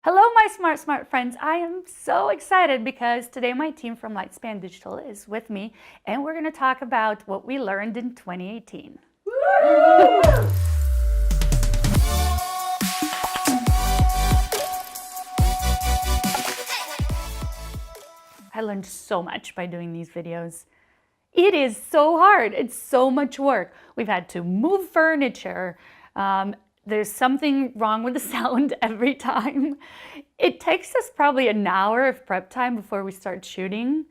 Hello, my smart friends. I am so excited because today my team from Lightspan Digital is with me and we're going to talk about what we learned in 2018. I learned so much by doing these videos. It is so hard. It's so much work. We've had to move furniture. There's something wrong with the sound every time. It takes us probably an hour of prep time before we start shooting.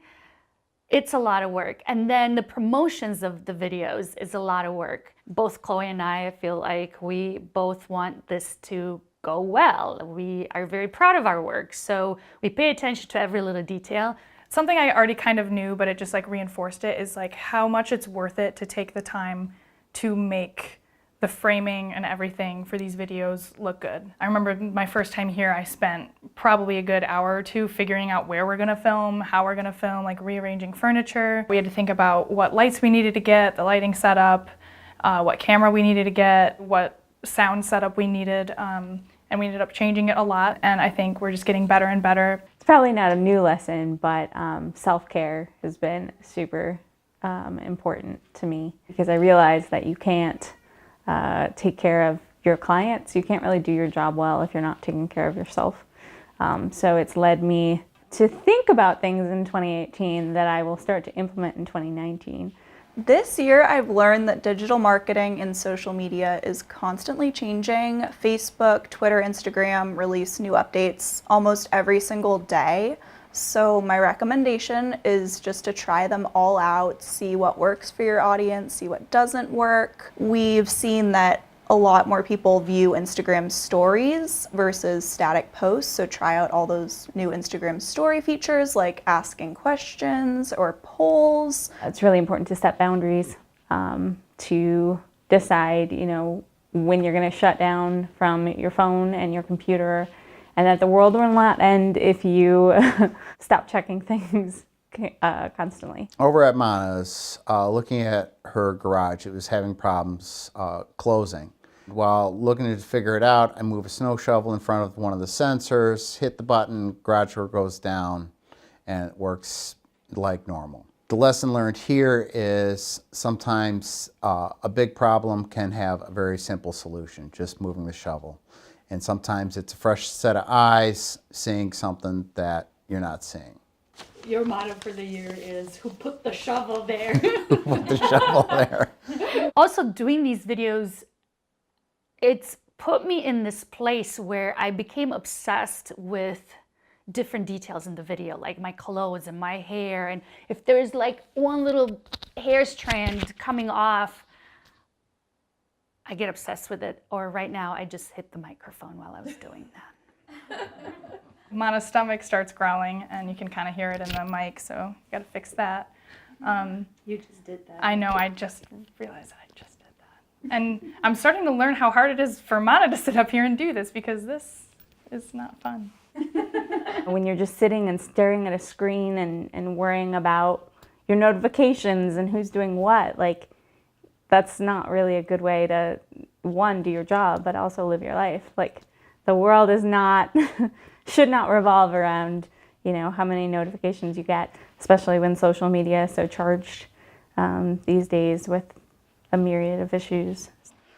It's a lot of work. And then the promotions of the videos is a lot of work. Both Chloe and I feel like we both want this to go well. We are very proud of our work, so we pay attention to every little detail. Something I already kind of knew, but it just like reinforced it, is like how much it's worth it to take the time to make the framing and everything for these videos look good. I remember my first time here, I spent probably a good hour or two figuring out where we're gonna film, how we're gonna film, like rearranging furniture. We had to think about what lights we needed to get, the lighting setup, what camera we needed to get, what sound setup we needed, and we ended up changing it a lot, and I think we're just getting better and better. It's probably not a new lesson, but self-care has been super important to me because I realized that you can't take care of your clients. You can't really do your job well if you're not taking care of yourself. So it's led me to think about things in 2018 that I will start to implement in 2019. This year, I've learned that digital marketing and social media is constantly changing. Facebook, Twitter, Instagram release new updates almost every single day. So my recommendation is just to try them all out, see what works for your audience, see what doesn't work. We've seen that a lot more people view Instagram stories versus static posts, so try out all those new Instagram story features like asking questions or polls. It's really important to set boundaries, to decide, when you're going to shut down from your phone and your computer, and that the world will not end if you stop checking things constantly. Over at Mana's, looking at her garage, it was having problems closing. While looking to figure it out, I move a snow shovel in front of one of the sensors, hit the button, garage door goes down, and it works like normal. The lesson learned here is sometimes a big problem can have a very simple solution, just moving the shovel. And sometimes it's a fresh set of eyes seeing something that you're not seeing. Your motto for the year is, who put the shovel there? Who put the shovel there? Also, doing these videos, it's put me in this place where I became obsessed with different details in the video, like my clothes and my hair. And if there's like one little hair strand coming off, I get obsessed with it. Or right now, I just hit the microphone while I was doing that. Mana's stomach starts growling, and you can kind of hear it in the mic, so you gotta fix that. You just did that. I know, I just realized I just did that. And I'm starting to learn how hard it is for Mana to sit up here and do this, because this is not fun. When you're just sitting and staring at a screen and worrying about your notifications and who's doing what, like, that's not really a good way to, one, do your job, but also live your life. Like, the world is not, should not revolve around, how many notifications you get, especially when social media is so charged these days with a myriad of issues.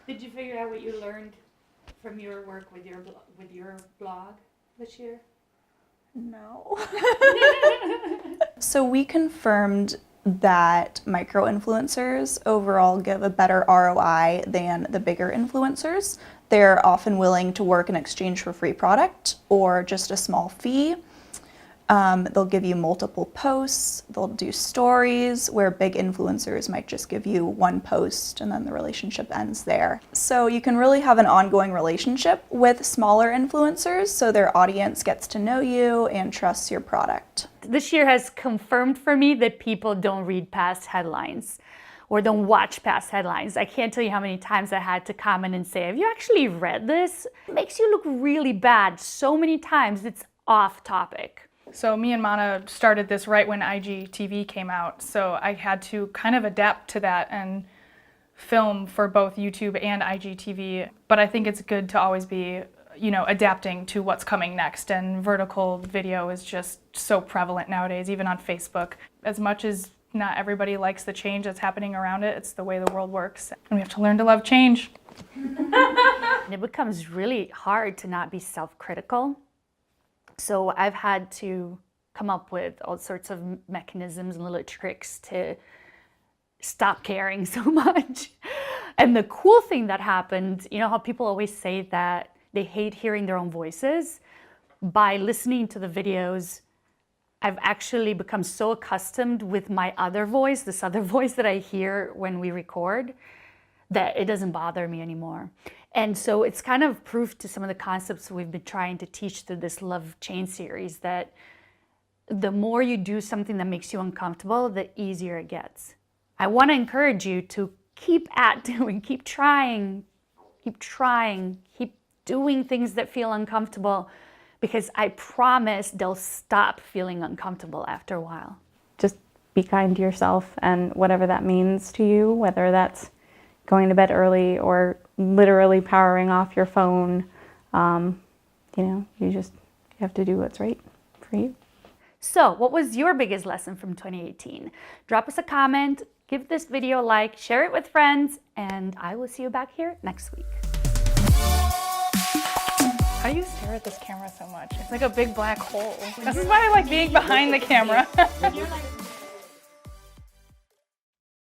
Did you figure out what you learned from your work with your blog this year? No. So we confirmed that micro-influencers overall give a better ROI than the bigger influencers. They're often willing to work in exchange for free product or just a small fee. They'll give you multiple posts, they'll do stories, where big influencers might just give you one post and then the relationship ends there. So you can really have an ongoing relationship with smaller influencers, so their audience gets to know you and trusts your product. This year has confirmed for me that people don't read past headlines or don't watch past headlines. I can't tell you how many times I had to comment and say, have you actually read this? It makes you look really bad so many times. It's off topic. So me and Mana started this right when IGTV came out, so I had to kind of adapt to that and film for both YouTube and IGTV. But I think it's good to always be you know, adapting to what's coming next. And vertical video is just so prevalent nowadays, even on Facebook. As much as not everybody likes the change that's happening around it, it's the way the world works. And we have to learn to love change. And it becomes really hard to not be self-critical. So I've had to come up with all sorts of mechanisms and little tricks to stop caring so much. And the cool thing that happened, you know how people always say that they hate hearing their own voices? By listening to the videos, I've actually become so accustomed with my other voice, this other voice that I hear when we record, that it doesn't bother me anymore. And so it's kind of proof to some of the concepts we've been trying to teach through this Love Change series, that the more you do something that makes you uncomfortable, the easier it gets. I want to encourage you to keep doing, keep trying, keep doing things that feel uncomfortable, because I promise they'll stop feeling uncomfortable after a while. Just be kind to yourself, and whatever that means to you, whether that's going to bed early or literally powering off your phone, you know, you have to do what's right for you. So what was your biggest lesson from 2018? Drop us a comment, give this video a like, share it with friends, and I will see you back here next week. How do you stare at this camera so much? It's like a big black hole. This is why I like being behind the camera.